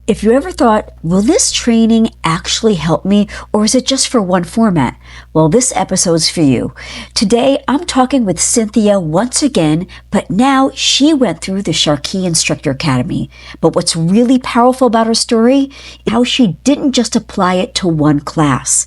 If you ever thought, will this training actually help me, or is it just for one format? Well, this episode's for you. Today, I'm talking with Cynthia once again, but now she went through the SharQui Instructor Academy. But what's really powerful about her story is how she didn't just apply it to one class.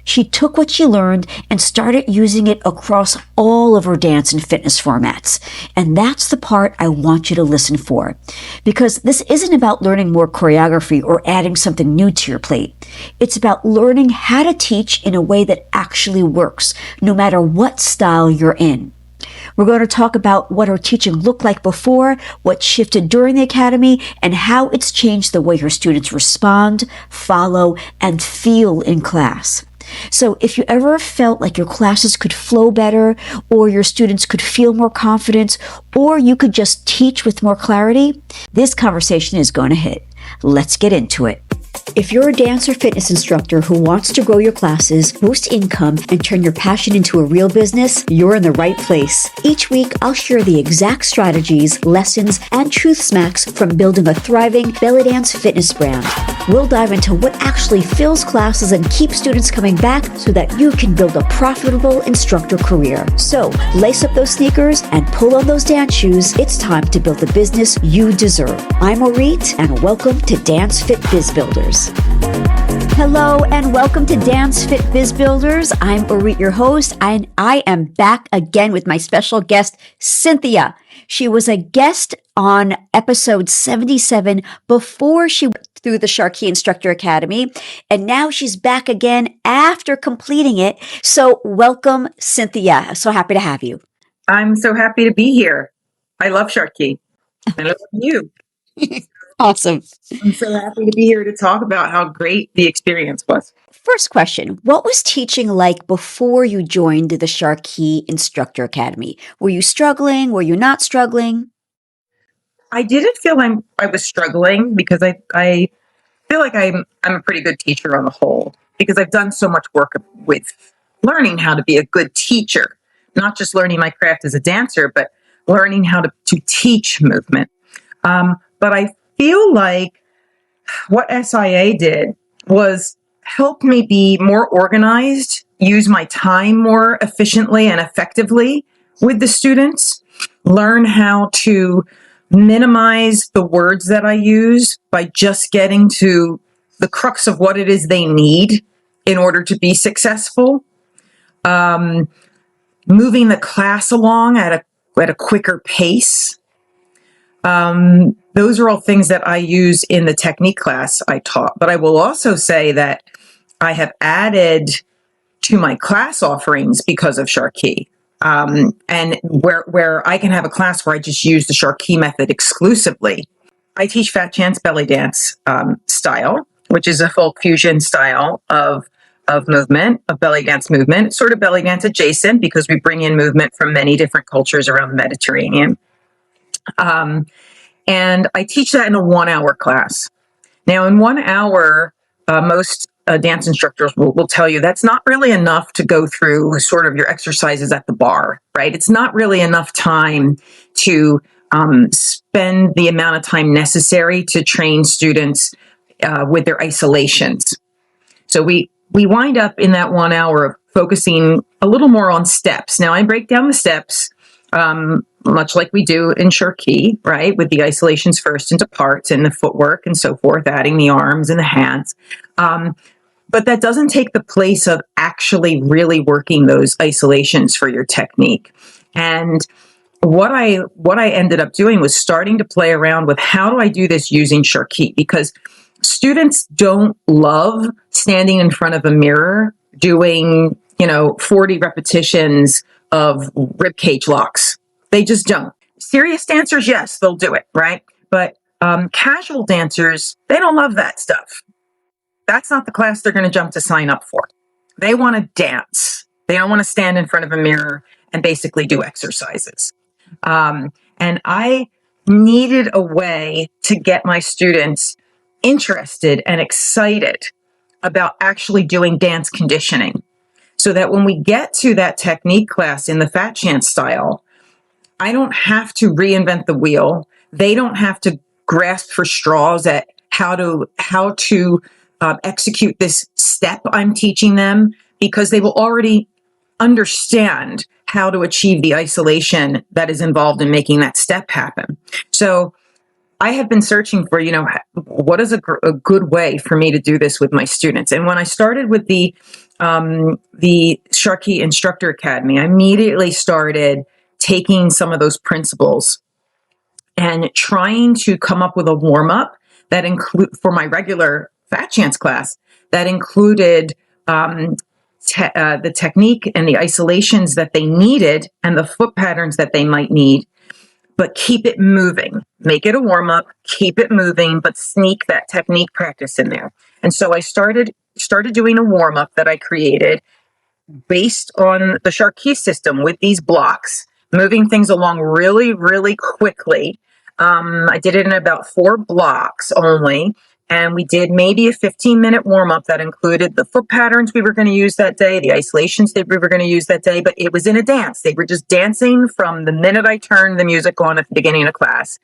She took what she learned and started using it across all of her dance and fitness formats. And that's the part I want you to listen for. Because this isn't about learning more choreography or adding something new to your plate. It's about learning how to teach in a way that actually works, no matter what style you're in. We're going to talk about what her teaching looked like before, what shifted during the academy, and how it's changed the way her students respond, follow, and feel in class. So if you ever felt like your classes could flow better, or your students could feel more confidence, or you could just teach with more clarity, this conversation is going to hit. Let's get into it. If you're a dance or fitness instructor who wants to grow your classes, boost income, and turn your passion into a real business, you're in the right place. Each week, I'll share the exact strategies, lessons, and truth smacks from building a thriving belly dance fitness brand. We'll dive into what actually fills classes and keeps students coming back so that you can build a profitable instructor career. So, lace up those sneakers and pull on those dance shoes. It's time to build the business you deserve. I'm Orit, and welcome to Dance Fit Biz Builders. Hello and welcome to Dance Fit Biz Builders. I'm Orit, your host, and I am back again with my special guest, Cynthia. She was a guest on episode 77 before she went through the SharQui Instructor Academy, and now she's back again after completing it. So welcome, Cynthia. So happy to have you. I'm so happy to be here. I love SharQui. I love you. Awesome. I'm so happy to be here to talk about how great the experience was. First question, what was teaching like before you joined the SharQui Instructor Academy? Were you struggling? Were you not struggling? I didn't feel I was struggling because I feel like I'm a pretty good teacher on the whole, because I've done so much work with learning how to be a good teacher, not just learning my craft as a dancer, but learning how to teach movement. But I feel like what SIA did was help me be more organized, use my time more efficiently and effectively with the students, learn how to minimize the words that I use by just getting to the crux of what it is they need in order to be successful, moving the class along at a quicker pace. Those are all things that I use in the technique class I taught. But I will also say that I have added to my class offerings because of SharQui. And where I can have a class where I just use the SharQui method exclusively. I teach fat chance belly dance style, which is a folk fusion style of movement, of belly dance movement. It's sort of belly dance adjacent because we bring in movement from many different cultures around the Mediterranean. And I teach that in a 1-hour class. Now, in 1 hour, most dance instructors will tell you that's not really enough to go through sort of your exercises at the bar, right? It's not really enough time to spend the amount of time necessary to train students with their isolations. So we wind up in that 1 hour focusing a little more on steps. Now, I break down the steps much like we do in SharQui, right? With the isolations first into parts and the footwork and so forth, adding the arms and the hands. But that doesn't take the place of actually really working those isolations for your technique. And what I ended up doing was starting to play around with how do I do this using SharQui, because students don't love standing in front of a mirror doing, 40 repetitions of rib cage locks. They just don't. Serious dancers, yes, they'll do it, right? But casual dancers, they don't love that stuff. That's not the class they're going to jump to sign up for. They want to dance. They don't want to stand in front of a mirror and basically do exercises. And I needed a way to get my students interested and excited about actually doing dance conditioning, so that when we get to that technique class in the fat chance style, I don't have to reinvent the wheel. They don't have to grasp for straws at how to execute this step I'm teaching them, because they will already understand how to achieve the isolation that is involved in making that step happen. So I have been searching for, what is a good way for me to do this with my students. And when I started with the SharQui Instructor Academy, I immediately started taking some of those principles and trying to come up with a warm up that include for my regular fat chance class that included the technique and the isolations that they needed and the foot patterns that they might need, but keep it moving. Make it a warm up, keep it moving, but sneak that technique practice in there. And so I started doing a warm up that I created based on the SharQui system with these blocks, moving things along really, really quickly. I did it in about 4 blocks only. And we did maybe a 15-minute warm-up that included the foot patterns we were going to use that day, the isolations that we were going to use that day, but it was in a dance. They were just dancing from the minute I turned the music on at the beginning of class,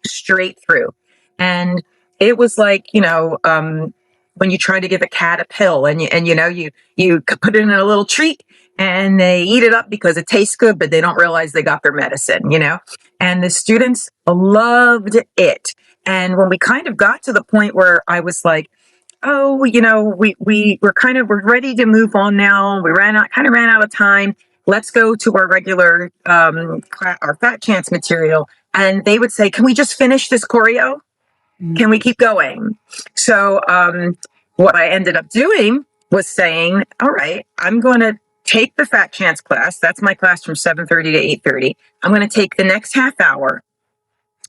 straight through. And it was like, when you try to give a cat a pill and you put it in a little treat and they eat it up because it tastes good, but they don't realize they got their medicine, and the students loved it. And when we kind of got to the point where I was like, oh, we're ready to move on now. We ran out of time. Let's go to our regular, our fat chance material. And they would say, can we just finish this choreo? Can we keep going? So, what I ended up doing was saying, all right, I'm going to take the fat chance class. That's my class from 7:30 to 8:30. I'm going to take the next half hour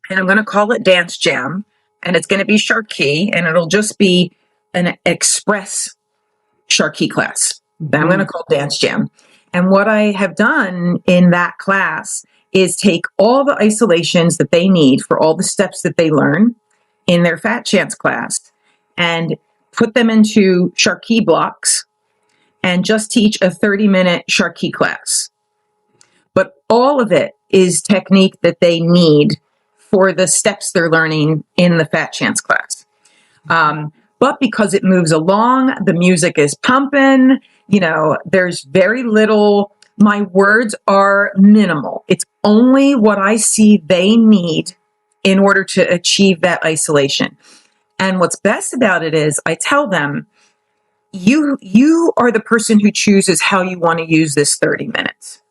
and I'm going to call it Dance Jam, and it's going to be SharQui, and it'll just be an express SharQui class that I'm going to call Dance Jam. And what I have done in that class is take all the isolations that they need for all the steps that they learn in their fat chance class and put them into SharQui blocks and just teach a 30-minute SharQui class. But all of it is technique that they need for the steps they're learning in the fat chance class. But because it moves along, the music is pumping, there's very little, my words are minimal. It's only what I see they need in order to achieve that isolation. And what's best about it is I tell them, you are the person who chooses how you want to use this 30 minutes.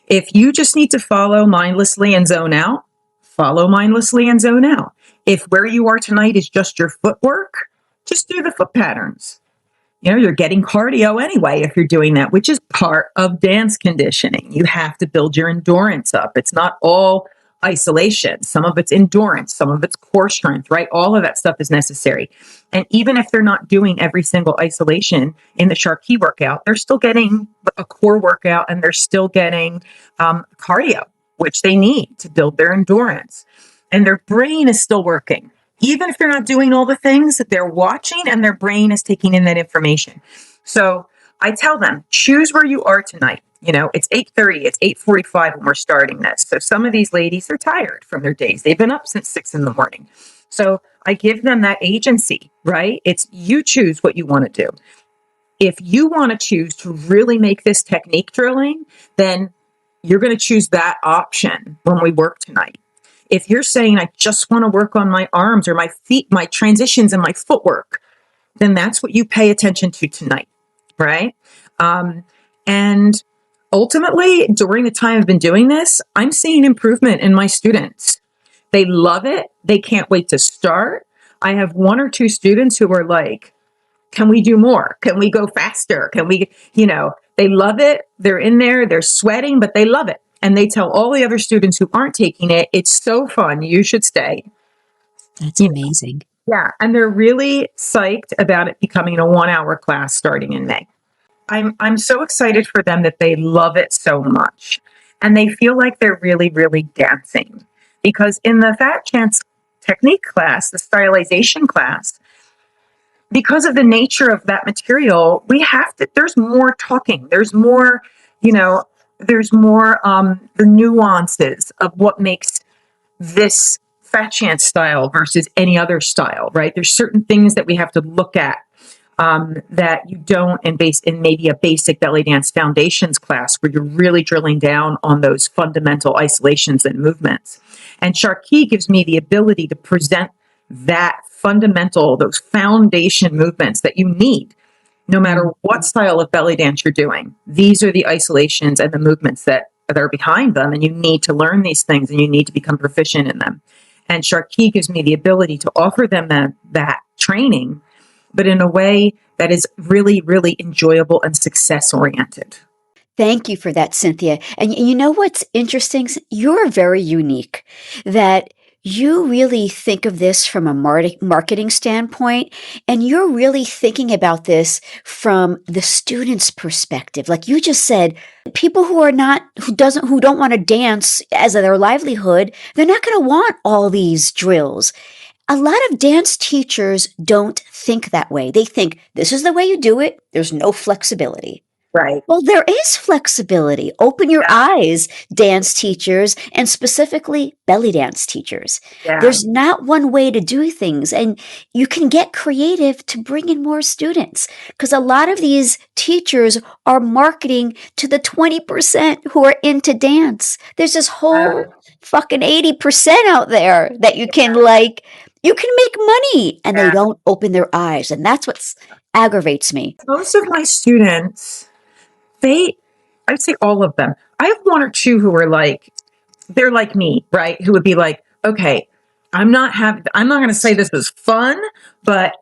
If you just need to follow mindlessly and zone out, follow mindlessly and zone out. If where you are tonight is just your footwork, just do the foot patterns. You're getting cardio anyway if you're doing that, which is part of dance conditioning. You have to build your endurance up. It's not all isolation. Some of it's endurance, some of it's core strength, right? All of that stuff is necessary. And even if they're not doing every single isolation in the SharQui workout, they're still getting a core workout and they're still getting cardio, which they need to build their endurance. And their brain is still working. Even if they're not doing all the things that they're watching, and their brain is taking in that information. So I tell them, choose where you are tonight. It's 8:30, it's 8:45 when we're starting this. So some of these ladies are tired from their days. They've been up since 6 a.m. So I give them that agency, right? It's you choose what you want to do. If you want to choose to really make this technique drilling, then you're going to choose that option when we work tonight. If you're saying, I just want to work on my arms or my feet, my transitions and my footwork, then that's what you pay attention to tonight, right? And ultimately, during the time I've been doing this, I'm seeing improvement in my students. They love it. They can't wait to start. I have 1 or 2 students who are like, can we do more? Can we go faster? Can we, they love it. They're in there, they're sweating, but they love it. And they tell all the other students who aren't taking it, it's so fun, you should stay. That's amazing. Yeah, and they're really psyched about it becoming a 1-hour class starting in May. I'm so excited for them that they love it so much. And they feel like they're really, really dancing. Because in the fat chance technique class, the stylization class, because of the nature of that material, there's more talking. There's more, the nuances of what makes this fat chance style versus any other style, right? There's certain things that we have to look at that you don't in maybe a basic belly dance foundations class where you're really drilling down on those fundamental isolations and movements. And SharQui gives me the ability to present that fundamental, those foundation movements that you need no matter what style of belly dance you're doing. These are the isolations and the movements that are behind them, and you need to learn these things and you need to become proficient in them. And SharQui gives me the ability to offer them that training, but in a way that is really, really enjoyable and success-oriented. Thank you for that, Cynthia. And you know what's interesting? You're very unique that you really think of this from a marketing standpoint, and you're really thinking about this from the student's perspective. Like you just said, people who don't want to dance as their livelihood, they're not going to want all these drills. A lot of dance teachers don't think that way. They think this is the way you do it. There's no flexibility. Right. Well, there is flexibility. Open your eyes, dance teachers, and specifically belly dance teachers. Yeah. There's not one way to do things, and you can get creative to bring in more students because a lot of these teachers are marketing to the 20% who are into dance. There's this whole fucking 80% out there that you can you can make money, and they don't open their eyes, and that's what aggravates me. Most of my students, I'd say all of them. I have one or two who are they're like me, right? Who would be like, okay, I'm not going to say this was fun, but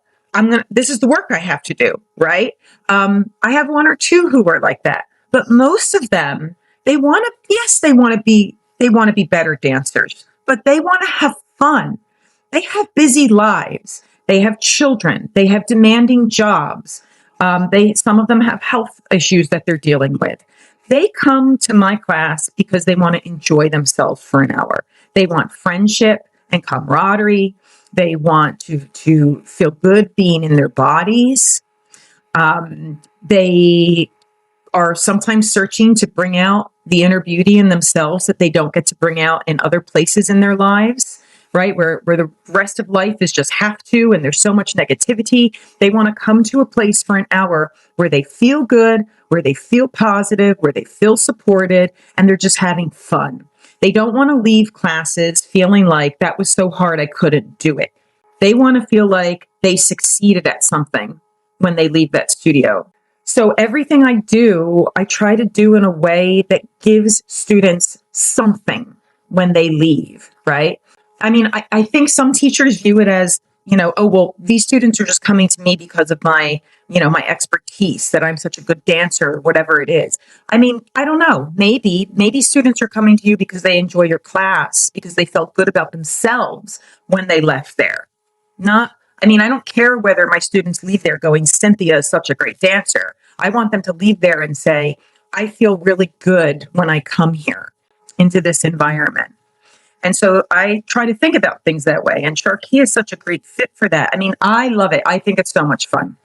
this is the work I have to do, right? I have one or two who are like that, but most of them, they want to be better dancers, but they want to have fun. They have busy lives. They have children. They have demanding jobs. Some of them have health issues that they're dealing with. They come to my class because they want to enjoy themselves for an hour. They want friendship and camaraderie. They want to feel good being in their bodies. They are sometimes searching to bring out the inner beauty in themselves that they don't get to bring out in other places in their lives. Right? Where the rest of life is just have to, and there's so much negativity. They want to come to a place for an hour where they feel good, where they feel positive, where they feel supported, and they're just having fun. They don't want to leave classes feeling like that was so hard I couldn't do it. They want to feel like they succeeded at something when they leave that studio. So everything I do, I try to do in a way that gives students something when they leave, right? I mean, I think some teachers view it as, oh, well, these students are just coming to me because of my expertise, that I'm such a good dancer, or whatever it is. I mean, I don't know. Maybe students are coming to you because they enjoy your class, because they felt good about themselves when they left there. I don't care whether my students leave there going, Cynthia is such a great dancer. I want them to leave there and say, I feel really good when I come here into this environment. And so I try to think about things that way. And SharQui is such a great fit for that. I mean, I love it. I think it's so much fun.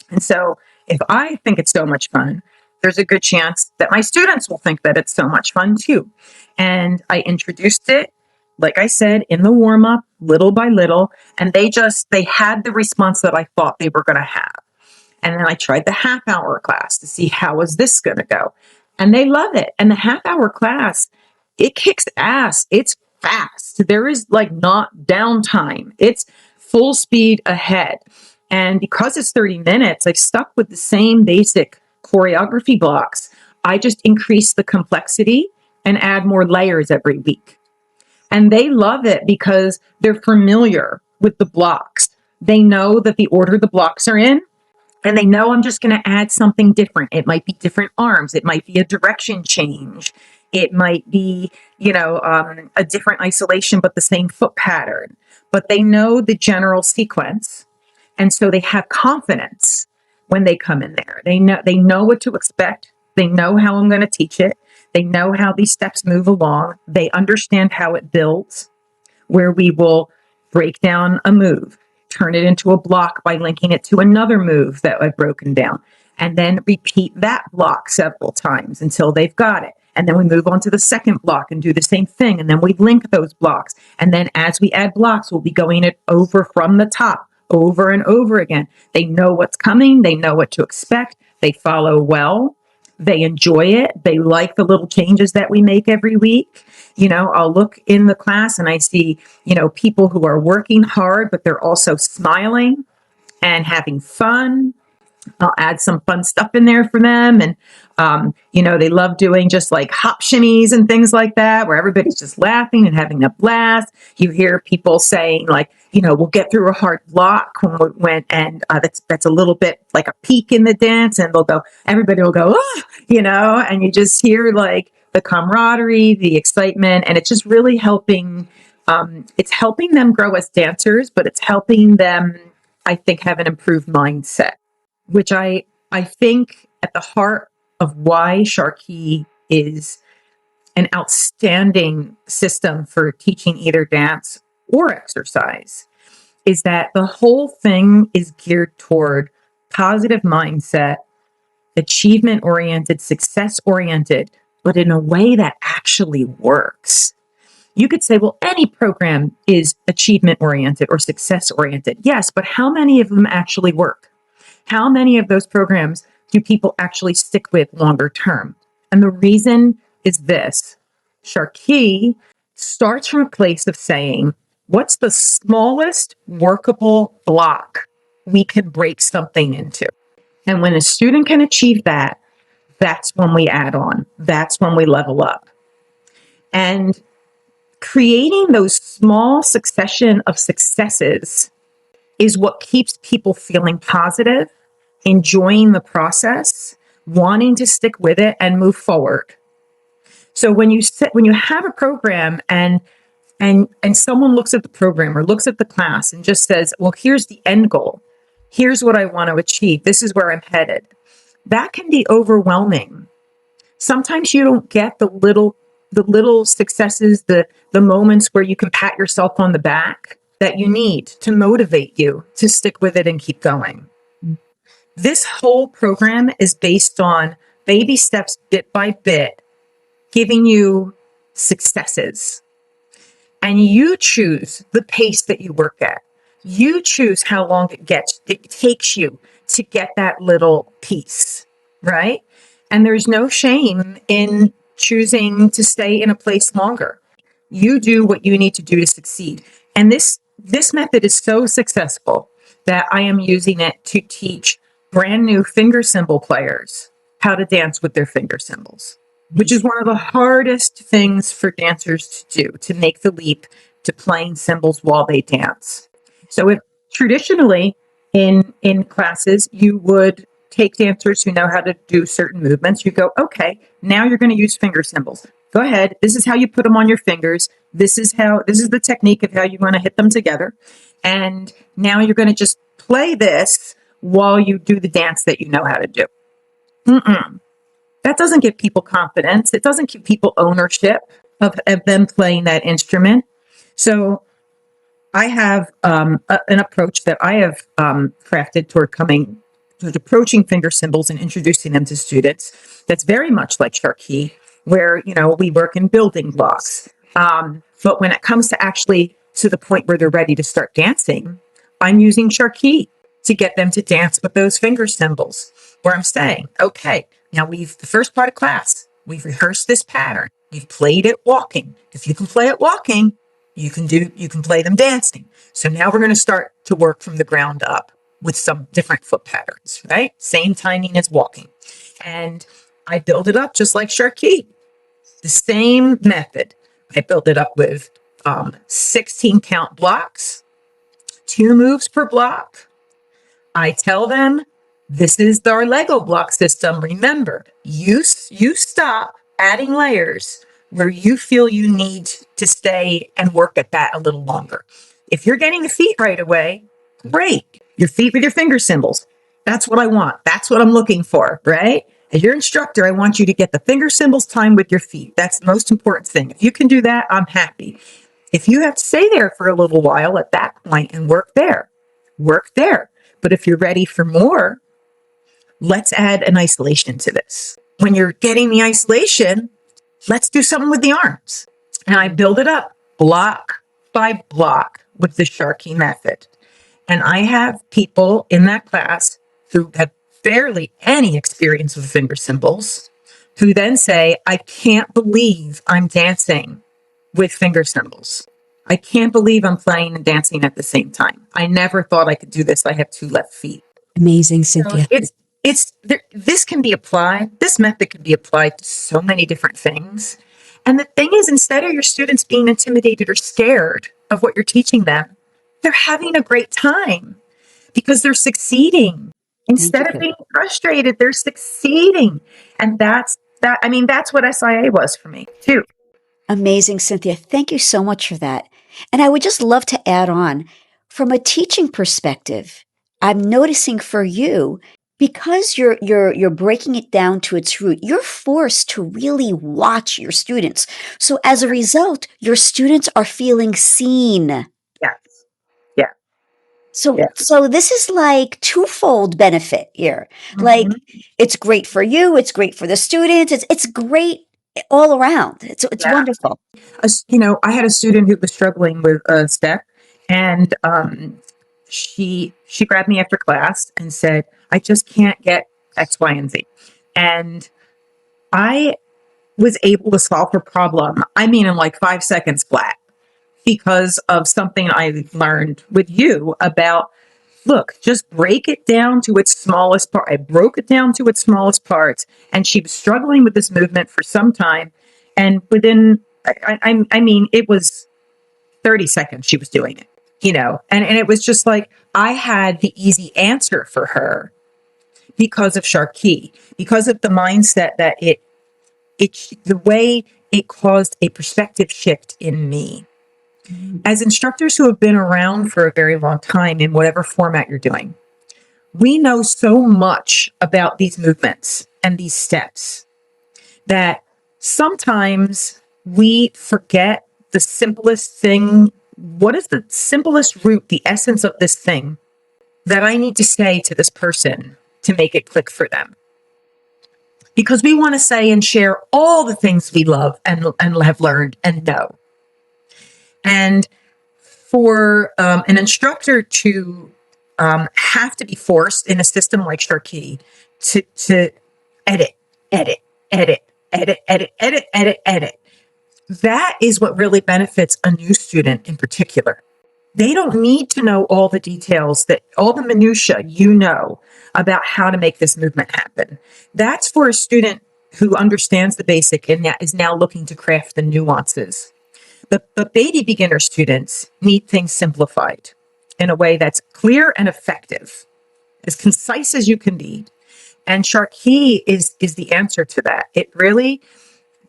And so if I think it's so much fun, there's a good chance that my students will think that it's so much fun too. And I introduced it, like I said, in the warm-up, little by little, and they had the response that I thought they were going to have. And then I tried the half-hour class to see how is this going to go. And they love it. And the half-hour class, it kicks ass. It's fast. There is not downtime. It's full speed ahead. And because it's 30 minutes, I've stuck with the same basic choreography blocks. I just increase the complexity and add more layers every week. And they love it because they're familiar with the blocks. They know that the order the blocks are in, and they know I'm just going to add something different. It might be different arms. It might be a direction change. It might be, a different isolation, but the same foot pattern. But they know the general sequence. And so they have confidence when they come in there. They know what to expect. They know how I'm going to teach it. They know how these steps move along. They understand how it builds, where we will break down a move, turn it into a block by linking it to another move that I've broken down, and then repeat that block several times until they've got it. And then we move on to the second block and do the same thing. And then we link those blocks. And then as we add blocks, we'll be going it over from the top over and over again. They know what's coming. They know what to expect. They follow well. They enjoy it. They like the little changes that we make every week. I'll look in the class and I see, people who are working hard, but they're also smiling and having fun. I'll add some fun stuff in there for them. And, they love doing just like hop shimmies and things like that, where everybody's just laughing and having a blast. You hear people saying like, we'll get through a hard block and that's a little bit like a peak in the dance, and everybody will go, oh, and you just hear like the camaraderie, the excitement, and it's just really helping. It's helping them grow as dancers, but it's helping them, I think, have an improved mindset, which I think at the heart of why SharQui is an outstanding system for teaching either dance or exercise is that the whole thing is geared toward positive mindset, achievement-oriented, success-oriented, but in a way that actually works. You could say, well, any program is achievement-oriented or success-oriented. Yes, but how many of them actually work? How many of those programs do people actually stick with longer term? And the reason is this. SharQui starts from a place of saying, what's the smallest workable block we can break something into? And when a student can achieve that, that's when we add on. That's when we level up. And creating those small succession of successes is what keeps people feeling positive, enjoying the process, wanting to stick with it and move forward. So when you have a program and someone looks at the program or looks at the class and just says, well, here's the end goal. Here's what I want to achieve. This is where I'm headed. That can be overwhelming. Sometimes you don't get the little successes, the moments where you can pat yourself on the back that you need to motivate you to stick with it and keep going. This whole program is based on baby steps, bit by bit, giving you successes. And you choose the pace that you work at. You choose how long it takes you to get that little piece, right? And there's no shame in choosing to stay in a place longer. You do what you need to do to succeed. And this method is so successful that I am using it to teach brand new finger cymbal players how to dance with their finger cymbals, which is one of the hardest things for dancers to do, to make the leap to playing cymbals while they dance. So if traditionally in classes, you would take dancers who know how to do certain movements, you go, okay, now you're going to use finger cymbals. Go ahead. This is how you put them on your fingers. This is the technique of how you want to hit them together. And now you're going to just play this while you do the dance that you know how to do. That doesn't give people confidence. It doesn't give people ownership of them playing that instrument. So I have an approach that I have crafted toward approaching finger cymbals and introducing them to students that's very much like SharQui, where, we work in building blocks. But when it comes to actually to the point where they're ready to start dancing, I'm using SharQui to get them to dance with those finger cymbals, where I'm saying, okay, now the first part of class, we've rehearsed this pattern. We've played it walking. If you can play it walking, you can play them dancing. So now we're going to start to work from the ground up with some different foot patterns, right? Same timing as walking. And I build it up just like SharQui. The same method. I build it up with 16 count blocks, 2 moves per block. I tell them, this is our Lego block system. Remember, you stop adding layers where you feel you need to stay and work at that a little longer. If you're getting the feet right away, great. Your feet with your finger cymbals. That's what I want. That's what I'm looking for, right? As your instructor, I want you to get the finger cymbals time with your feet. That's the most important thing. If you can do that, I'm happy. If you have to stay there for a little while at that point and work there, work there. But if you're ready for more, let's add an isolation to this. When you're getting the isolation, let's do something with the arms. And I build it up block by block with the SharQui method. And I have people in that class who have barely any experience with finger cymbals, who then say, I can't believe I'm dancing with finger cymbals. I can't believe I'm playing and dancing at the same time. I never thought I could do this. I have 2 left feet. Amazing, Cynthia. So this can be applied. This method can be applied to so many different things. And the thing is, instead of your students being intimidated or scared of what you're teaching them, they're having a great time because they're succeeding. Instead of being frustrated, they're succeeding. And that's what SIA was for me too. Amazing, Cynthia. Thank you so much for that. And I would just love to add on, from a teaching perspective, I'm noticing for you, because you're breaking it down to its root, you're forced to really watch your students. So as a result, your students are feeling seen. Yes. Yeah. So this is like twofold benefit here. Like, it's great for you, it's great for the students, it's great all around. It's wonderful. I had a student who was struggling with a step, and she grabbed me after class and said, I just can't get X, Y, and Z. And I was able to solve her problem, in like 5 seconds flat, because of something I learned with you about, look, just break it down to its smallest part. I broke it down to its smallest parts, and she was struggling with this movement for some time. And within, it was 30 seconds she was doing it, and it was just like, I had the easy answer for her because of SharQui, because of the mindset that the way it caused a perspective shift in me. As instructors who have been around for a very long time in whatever format you're doing, we know so much about these movements and these steps that sometimes we forget the simplest thing. What is the simplest root, the essence of this thing that I need to say to this person to make it click for them? Because we want to say and share all the things we love and have learned and know. And for an instructor to have to be forced in a system like SharQui to edit, that is what really benefits a new student in particular. They don't need to know all the details, all the minutia about how to make this movement happen. That's for a student who understands the basic and is now looking to craft the nuances. But baby beginner students need things simplified in a way that's clear and effective, as concise as you can be. And SharQui is the answer to that. It really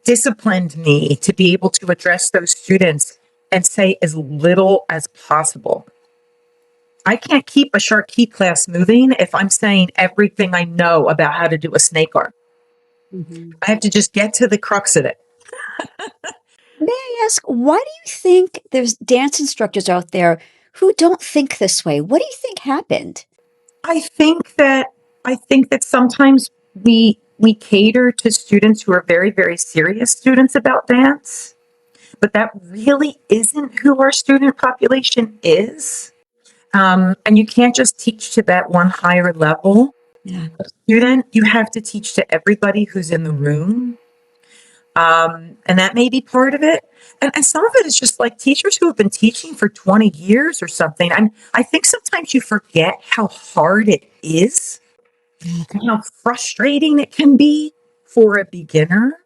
disciplined me to be able to address those students and say as little as possible. I can't keep a SharQui class moving if I'm saying everything I know about how to do a snake arm. I have to just get to the crux of it. May I ask, why do you think there's dance instructors out there who don't think this way? What do you think happened? I think that sometimes we cater to students who are very, very serious students about dance, but that really isn't who our student population is. And you can't just teach to that one higher level student. You have to teach to everybody who's in the room. And that may be part of it. And some of it is just like teachers who have been teaching for 20 years or something. I think sometimes you forget how hard it is and how frustrating it can be for a beginner.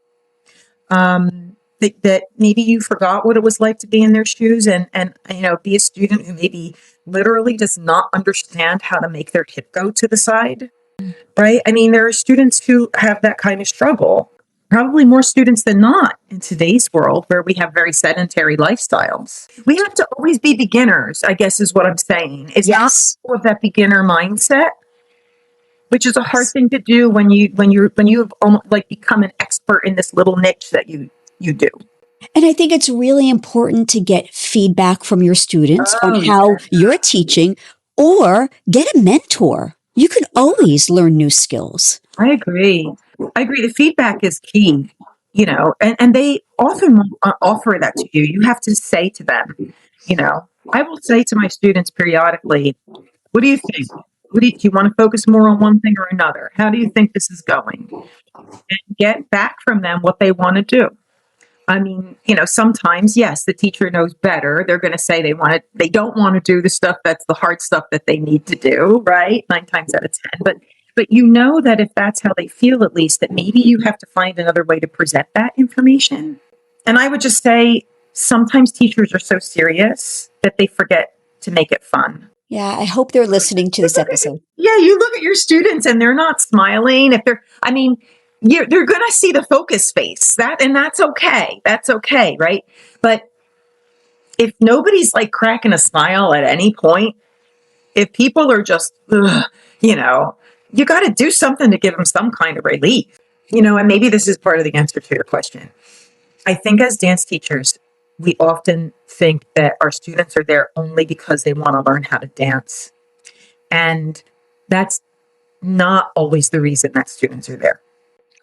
That maybe you forgot what it was like to be in their shoes and be a student who maybe literally does not understand how to make their hip go to the side, right? There are students who have that kind of struggle. Probably more students than not in today's world where we have very sedentary lifestyles. We have to always be beginners, I guess is what I'm saying. It's not with that beginner mindset, which is a hard thing to do when you've almost like become an expert in this little niche that you do. And I think it's really important to get feedback from your students on how you're teaching, or get a mentor. You can always learn new skills. I agree. The feedback is key. and they often won't offer that to you. You have to say to them, I will say to my students periodically, what do you think? Do you want to focus more on one thing or another? How do you think this is going? And get back from them what they want to do. I mean, sometimes, yes, the teacher knows better. They're going to say they don't want to do the stuff that's the hard stuff that they need to do, right? 9 times out of 10. But you know that if that's how they feel, at least, that maybe you have to find another way to present that information. And I would just say sometimes teachers are so serious that they forget to make it fun. Yeah, I hope they're listening to this episode. Yeah, you look at your students and they're not smiling. They're going to see the focus face. That's okay. That's okay, right? But if nobody's like cracking a smile at any point, if people are just, you got to do something to give them some kind of relief. And maybe this is part of the answer to your question. I think as dance teachers, we often think that our students are there only because they want to learn how to dance. And that's not always the reason that students are there.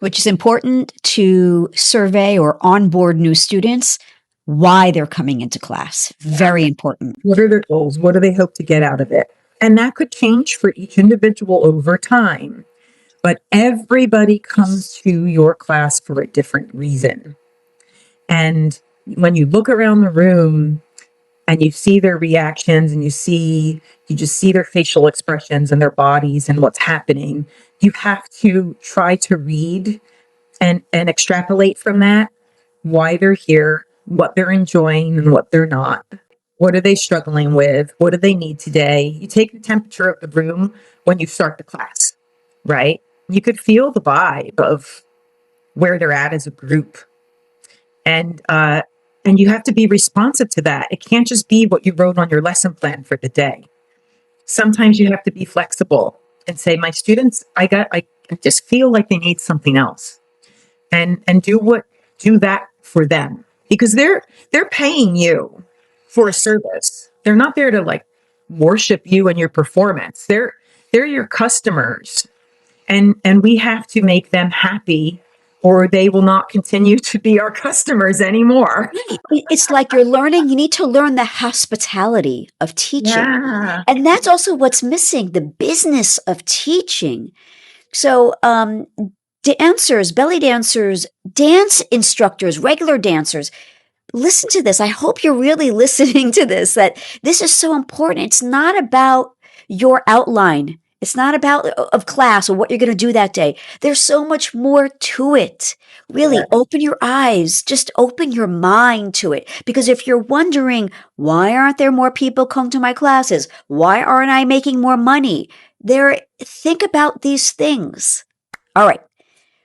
Which is important to survey or onboard new students, why they're coming into class. Very important. What are their goals? What do they hope to get out of it? And that could change for each individual over time. But everybody comes to your class for a different reason. And when you look around the room and you see their reactions and you just see their facial expressions and their bodies and what's happening, you have to try to read and extrapolate from that why they're here, what they're enjoying and what they're not. What are they struggling with? What do they need today? You take the temperature of the room when you start the class, right? You could feel the vibe of where they're at as a group. And you have to be responsive to that. It can't just be what you wrote on your lesson plan for the day. Sometimes you have to be flexible and say, my students, I just feel like they need something else. And do that for them. Because they're paying you for a service. They're not there to like worship you and your performance. They're your customers. And we have to make them happy, or they will not continue to be our customers anymore. It's like you need to learn the hospitality of teaching. Yeah. And that's also what's missing, the business of teaching. So, dancers, belly dancers, dance instructors, regular dancers, listen to this. I hope you're really listening to this, that this is so important. It's not about your outline. It's not about of class or what you're going to do that day. There's so much more to it. Really, open your eyes. Just open your mind to it. Because if you're wondering, why aren't there more people come to my classes? Why aren't I making more money? Think about these things. All right.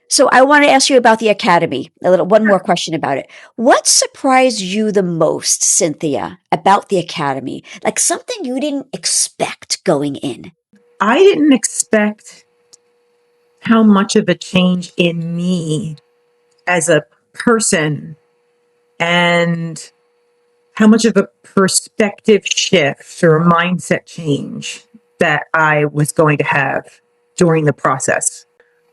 So I want to ask you about the Academy. One more question about it. What surprised you the most, Cynthia, about the Academy? Like something you didn't expect going in? I didn't expect how much of a change in me as a person and how much of a perspective shift or a mindset change that I was going to have during the process.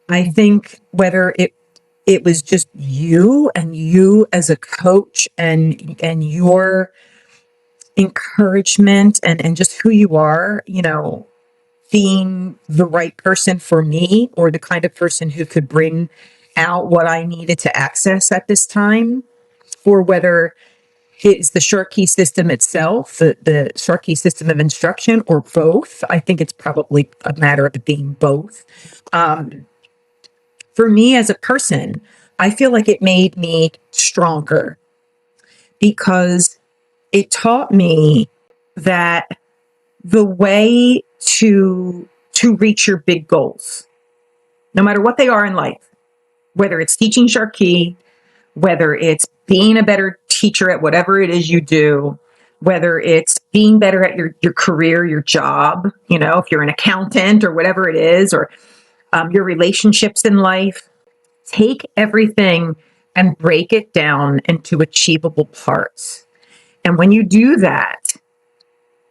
I think whether it was just you and you as a coach and your encouragement and just who you are, being the right person for me, or the kind of person who could bring out what I needed to access at this time, or whether it's the SharQui system itself, the SharQui system of instruction, or both. I think it's probably a matter of it being both. For me as a person, I feel like it made me stronger because it taught me that the way to reach your big goals, no matter what they are in life, whether it's teaching SharQui, whether it's being a better teacher at whatever it is you do, whether it's being better at your career, your job, if you're an accountant or whatever it is, or your relationships in life, take everything and break it down into achievable parts. And when you do that,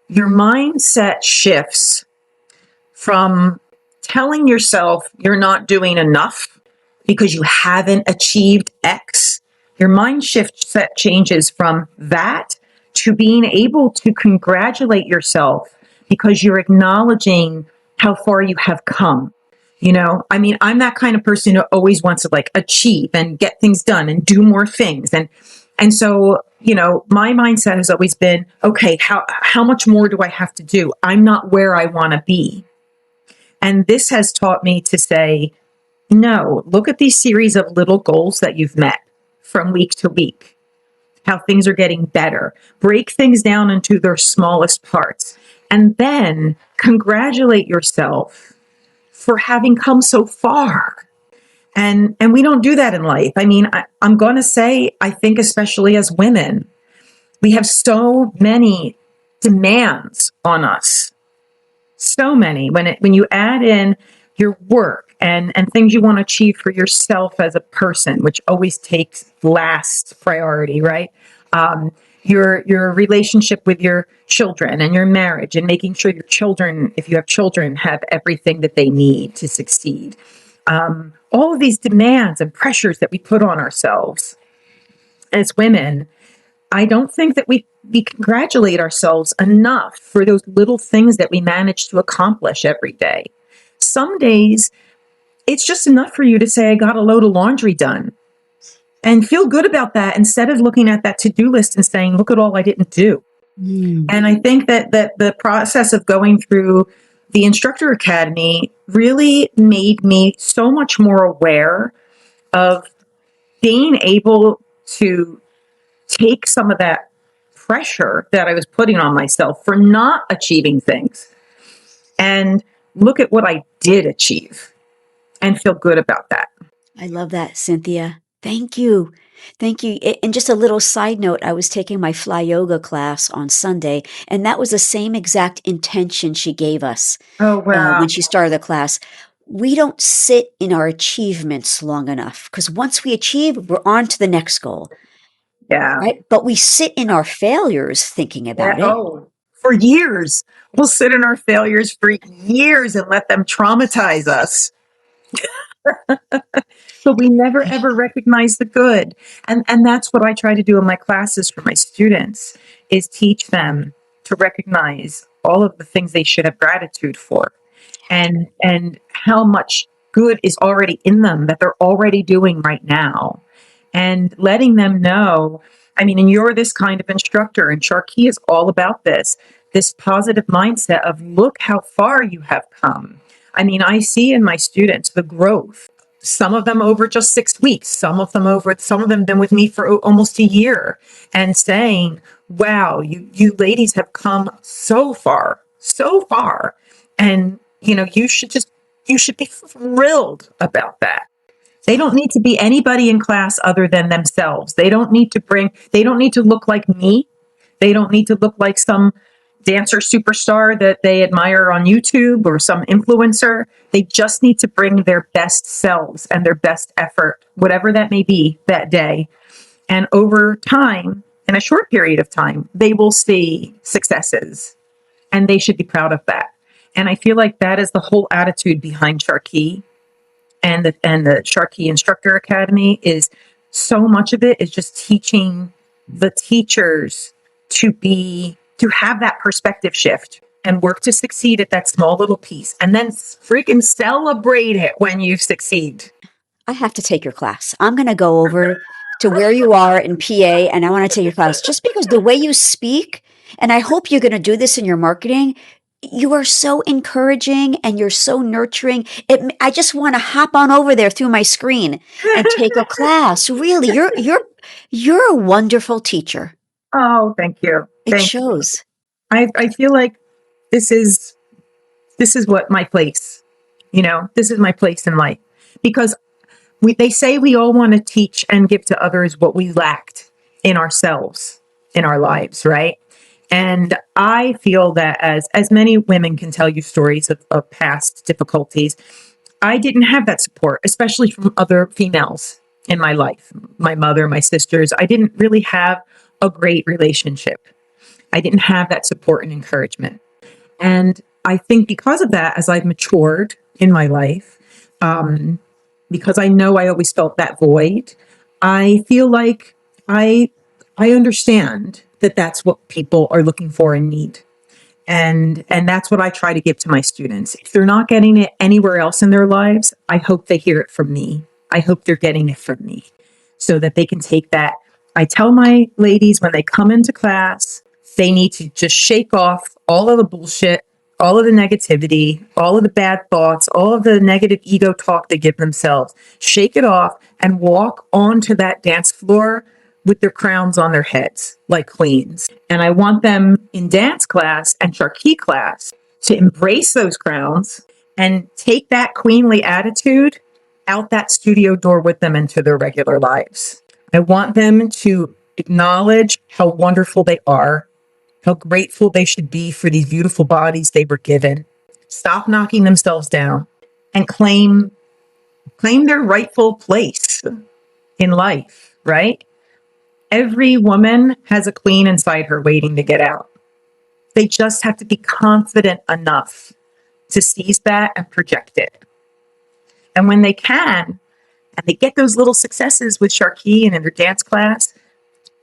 your mindset shifts from telling yourself you're not doing enough, because you haven't achieved X. Your mind shift set changes from that to being able to congratulate yourself because you're acknowledging how far you have come. I mean, I'm that kind of person who always wants to like achieve and get things done and do more things. And so, my mindset has always been, okay, how much more do I have to do? I'm not where I want to be. And this has taught me to say, no, look at these series of little goals that you've met from week to week, how things are getting better. Break things down into their smallest parts, and then congratulate yourself for having come so far. And we don't do that in life. I mean, I'm going to say, I think especially as women, we have so many demands on us. So many. When you add in your work and things you want to achieve for yourself as a person, which always takes last priority, right? Your relationship with your children and your marriage, and making sure your children, if you have children, have everything that they need to succeed. All of these demands and pressures that we put on ourselves as women, I don't think that we congratulate ourselves enough for those little things that we manage to accomplish every day. Some days, it's just enough for you to say, I got a load of laundry done, and feel good about that instead of looking at that to-do list and saying, look at all I didn't do. And I think that the process of going through the Instructor Academy really made me so much more aware of being able to take some of that pressure that I was putting on myself for not achieving things and look at what I did achieve and feel good about that. I love that, Cynthia. Thank you. Thank you. And just a little side note, I was taking my fly yoga class on Sunday, and that was the same exact intention she gave us Oh, wow. when she started the class. We don't sit in our achievements long enough, because once we achieve, we're on to the next goal, Yeah. right? But we sit in our failures thinking about it. Oh, for years. We'll sit in our failures for years and let them traumatize us. So we never ever recognize the good. And that's what I try to do in my classes for my students, is teach them to recognize all of the things they should have gratitude for, and how much good is already in them that they're already doing right now. And letting them know, I mean, and you're this kind of instructor, and SharQui is all about this positive mindset of look how far you have come. I mean, I see in my students the growth. Some of them over just 6 weeks, some of them been with me for almost a year, and saying, wow, you ladies have come so far, so far. And, you should be thrilled about that. They don't need to be anybody in class other than themselves. They don't need to look like me. They don't need to look like some dancer superstar that they admire on YouTube or some influencer. They just need to bring their best selves and their best effort, whatever that may be that day. And over time, in a short period of time, they will see successes, and they should be proud of that. And I feel like that is the whole attitude behind SharQui and the SharQui Instructor Academy. Is so much of it is just teaching the teachers to have that perspective shift and work to succeed at that small little piece, and then freaking celebrate it when you succeed. I have to take your class. I'm going to go over to where you are in PA, and I want to take your class just because the way you speak, and I hope you're going to do this in your marketing. You are so encouraging and you're so nurturing. I just want to hop on over there through my screen and take a class. Really, you're a wonderful teacher. Oh, thank you. It shows. I feel like this is what my place, this is my place in life, because they say we all want to teach and give to others what we lacked in ourselves, in our lives, right? And I feel that as many women can tell you stories of past difficulties, I didn't have that support, especially from other females in my life. My mother, my sisters, I didn't really have a great relationship. I didn't have that support and encouragement. And I think because of that, as I've matured in my life, because I know I always felt that void. I feel like I I understand that that's what people are looking for and need. And that's what I try to give to my students. If they're not getting it anywhere else in their lives, I hope they hear it from me. I hope they're getting it from me so that they can take that. I tell my ladies when they come into class, they need to just shake off all of the bullshit, all of the negativity, all of the bad thoughts, all of the negative ego talk they give themselves. Shake it off and walk onto that dance floor with their crowns on their heads like queens. And I want them in dance class and SharQui class to embrace those crowns and take that queenly attitude out that studio door with them into their regular lives. I want them to acknowledge how wonderful they are, how grateful they should be for these beautiful bodies they were given. Stop knocking themselves down and claim their rightful place in life, right? Every woman has a queen inside her waiting to get out. They just have to be confident enough to seize that and project it. And when they can, and they get those little successes with SharQui and in their dance class,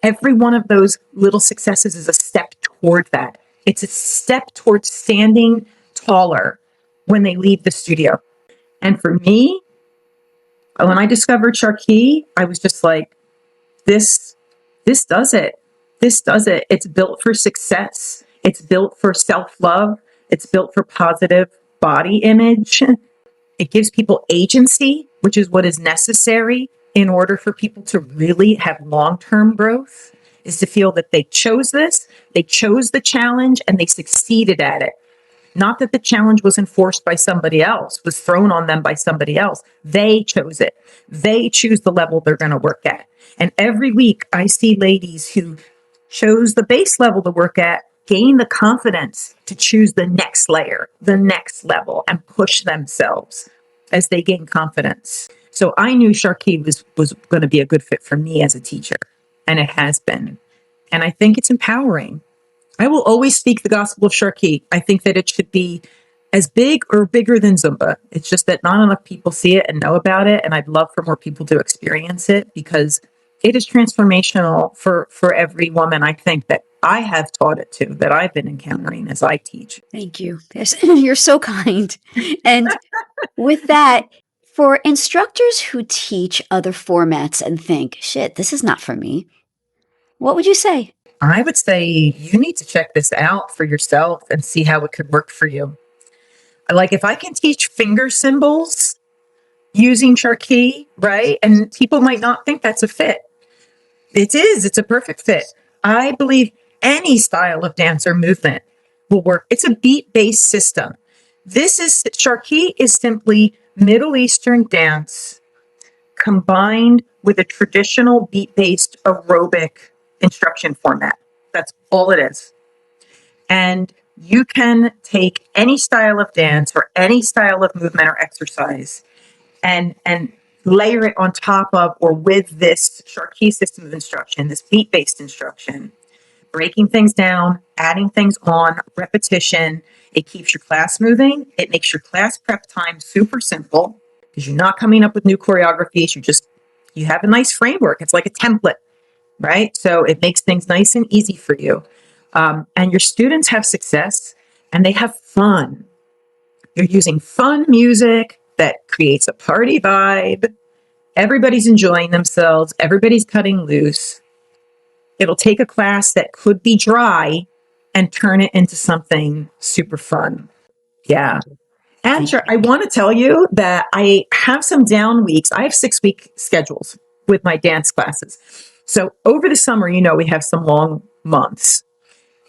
every one of those little successes is a step toward that. It's a step towards standing taller when they leave the studio. And for me, when I discovered SharQui, I was just like, this does it. This does it. It's built for success. It's built for self-love. It's built for positive body image. It gives people agency, which is what is necessary in order for people to really have long-term growth, is to feel that they chose this, they chose the challenge, and they succeeded at it. Not that the challenge was enforced by somebody else, was thrown on them by somebody else. They chose it. They choose the level they're going to work at. And every week I see ladies who chose the base level to work at gain the confidence to choose the next layer, the next level, and push themselves as they gain confidence. So I knew SharQui was going to be a good fit for me as a teacher, and it has been. And I think it's empowering. I will always speak the gospel of SharQui. I think that it should be as big or bigger than Zumba. It's just that not enough people see it and know about it. And I'd love for more people to experience it because it is transformational for every woman, I think, that I have taught it to, that I've been encountering as I teach. Thank you. You're so kind. And with that, for instructors who teach other formats and think, shit, this is not for me, what would you say? I would say you need to check this out for yourself and see how it could work for you. Like if I can teach finger symbols using SharQui, right? And people might not think that's a fit. It is. It's a perfect fit. I believe any style of dance or movement will work. It's a beat-based system. SharQui is simply Middle Eastern dance combined with a traditional beat-based aerobic instruction format. That's all it is. And you can take any style of dance or any style of movement or exercise and layer it on top of or with this SharQui system of instruction, this beat-based instruction, breaking things down, adding things on, repetition. It keeps your class moving. It makes your class prep time super simple because you're not coming up with new choreographies. You have a nice framework. It's like a template, right? So it makes things nice and easy for you. And your students have success and they have fun. You're using fun music that creates a party vibe. Everybody's enjoying themselves. Everybody's cutting loose. It'll take a class that could be dry and turn it into something super fun. Yeah. And sure, I want to tell you that I have some down weeks. I have 6-week schedules with my dance classes. So over the summer, we have some long months.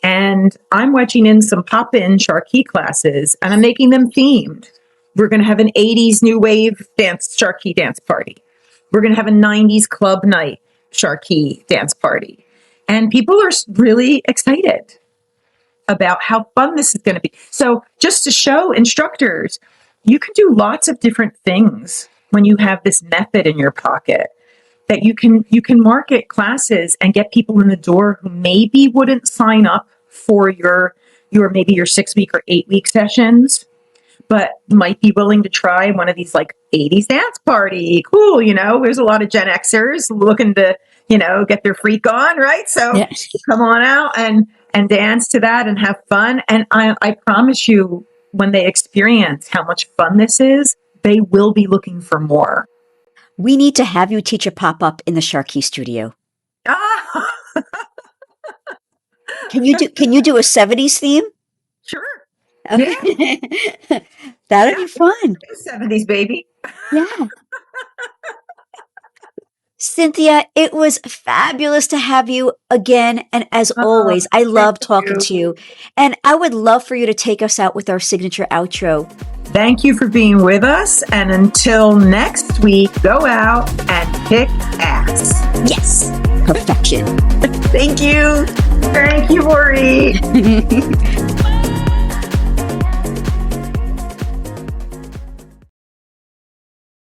And I'm wedging in some pop-in SharQui classes, and I'm making them themed. We're going to have an 80s new wave SharQui dance party. We're going to have a 90s club night SharQui dance party. And people are really excited about how fun this is going to be. So just to show instructors, you can do lots of different things when you have this method in your pocket, that you can market classes and get people in the door who maybe wouldn't sign up for your maybe your 6-week or 8-week sessions, but might be willing to try one of these like 80s dance party. Cool. There's a lot of Gen Xers looking to, get their freak on. Right. So Yes. come on out and dance to that and have fun. And I promise you, when they experience how much fun this is, they will be looking for more. We need to have you teach a pop-up in the SharQui studio. Ah, Can you do a 70s theme? sure. Okay. That'd be fun. 70s, baby. Yeah. Cynthia, it was fabulous to have you again. And as always, I love talking to you. And I would love for you to take us out with our signature outro. Thank you for being with us. And until next week, go out and kick ass. Yes. Perfection. Thank you. Thank you, Ori.